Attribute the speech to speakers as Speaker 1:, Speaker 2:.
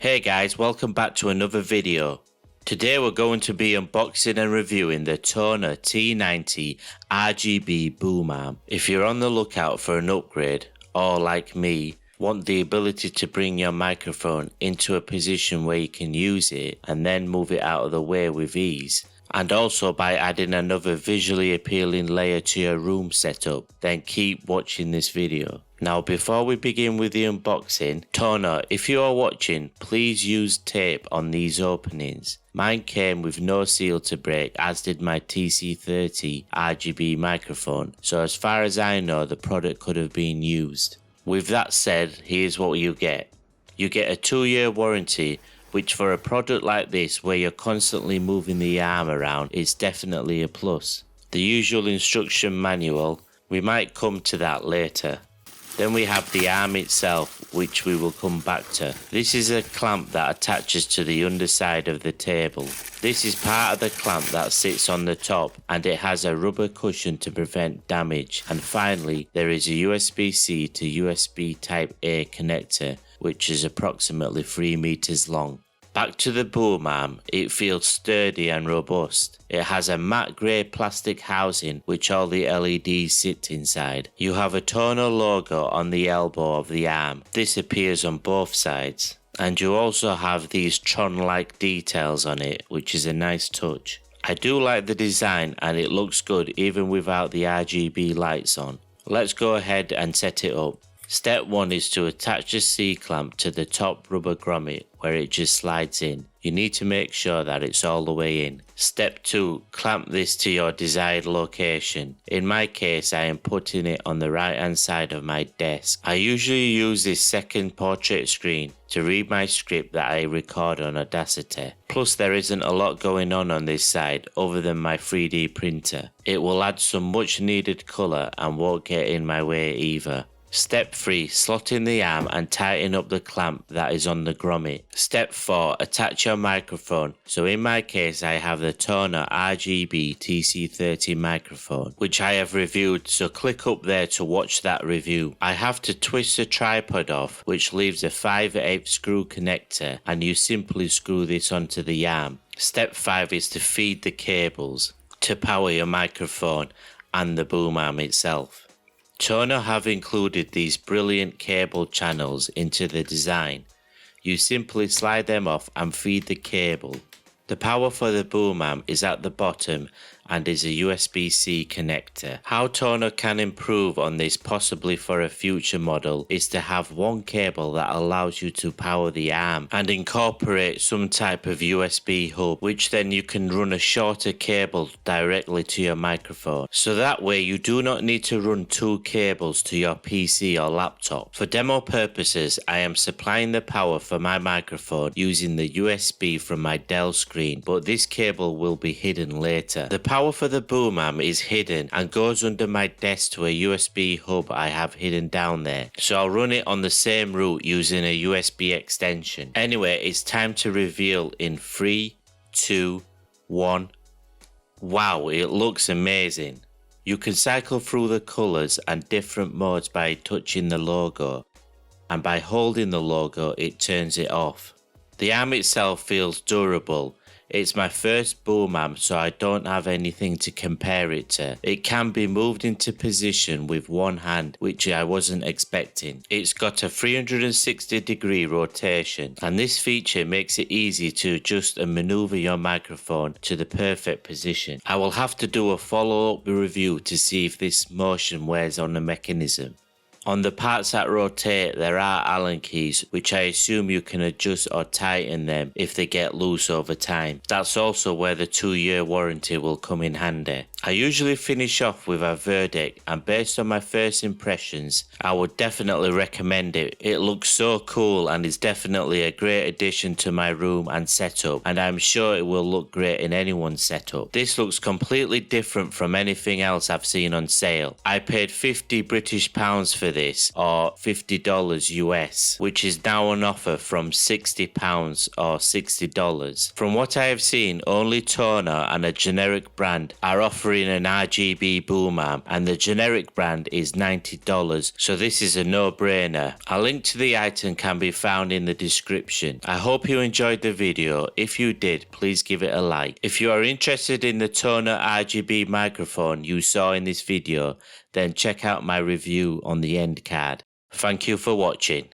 Speaker 1: Hey guys, welcome back to another video. Today we're going to be unboxing and reviewing the Tonor T90 RGB boom arm. If you're on the lookout for an upgrade, or like me, want the ability to bring your microphone into a position where you can use it and then move it out of the way with ease, and also by adding another visually appealing layer to your room setup, then keep watching this video. Now before we begin with the unboxing, Tonor, if you are watching, please use tape on these openings. Mine came with no seal to break, as did my TC30 RGB microphone, so as far as I know the product could have been used. With that said, here's what you get. You get a 2-year warranty, which for a product like this where you're constantly moving the arm around is definitely a plus. The usual instruction manual, we might come to that later. Then we have the arm itself, which we will come back to. This is a clamp that attaches to the underside of the table. This is part of the clamp that sits on the top, and it has a rubber cushion to prevent damage. And finally, there is a USB-C to USB Type-A connector, which is approximately 3 meters long. Back to the boom arm, it feels sturdy and robust. It has a matte grey plastic housing which all the LEDs sit inside. You have a Tonor logo on the elbow of the arm. This appears on both sides. And you also have these Tron-like details on it, which is a nice touch. I do like the design and it looks good even without the RGB lights on. Let's go ahead and set it up. Step 1 is to attach the C-clamp to the top rubber grommet where it just slides in. You need to make sure that it's all the way in. Step 2, clamp this to your desired location. In my case, I am putting it on the right hand side of my desk. I usually use this second portrait screen to read my script that I record on Audacity. Plus there isn't a lot going on this side other than my 3D printer. It will add some much needed colour and won't get in my way either. Step 3, slot in the arm and tighten up the clamp that is on the grommet. Step 4, attach your microphone. So in my case I have the Tonor RGB TC30 microphone, which I have reviewed, so click up there to watch that review. I have to twist the tripod off, which leaves a 5/8 screw connector, and you simply screw this onto the arm. Step 5 is to feed the cables to power your microphone and the boom arm itself. Tonor have included these brilliant cable channels into the design. You simply slide them off and feed the cable. The power for the boom arm is at the bottom and is a USB-C connector. How Tonor can improve on this possibly for a future model is to have one cable that allows you to power the arm and incorporate some type of USB hub, which then you can run a shorter cable directly to your microphone. So that way you do not need to run 2 cables to your PC or laptop. For demo purposes, I am supplying the power for my microphone using the USB from my Dell screen, but this cable will be hidden later. The power for the boom arm is hidden and goes under my desk to a USB hub I have hidden down there, so I'll run it on the same route using a USB extension. Anyway, it's time to reveal in 3, 2, 1. Wow, it looks amazing. You can cycle through the colours and different modes by touching the logo, and by holding the logo it turns it off. The arm itself feels durable. It's my first boom arm, so I don't have anything to compare it to. It can be moved into position with one hand, which I wasn't expecting. It's got a 360-degree rotation, and this feature makes it easy to adjust and maneuver your microphone to the perfect position. I will have to do a follow-up review to see if this motion wears on the mechanism. On the parts that rotate, there are Allen keys, which I assume you can adjust or tighten them if they get loose over time. That's also where the 2-year warranty will come in handy. I usually finish off with a verdict, and based on my first impressions, I would definitely recommend it. It looks so cool and is definitely a great addition to my room and setup, and I'm sure it will look great in anyone's setup. This looks completely different from anything else I've seen on sale. I paid £50 British for this, or $50 US, which is now on offer from £60 or $60. From what I have seen, only Tonor and a generic brand are offering an RGB boom arm, and the generic brand is $90, so this is a no-brainer. A link to the item can be found in the description. I hope you enjoyed the video. If you did, please give it a like. If you are interested in the Tonor RGB microphone you saw in this video, then check out my review on the end card. Thank you for watching.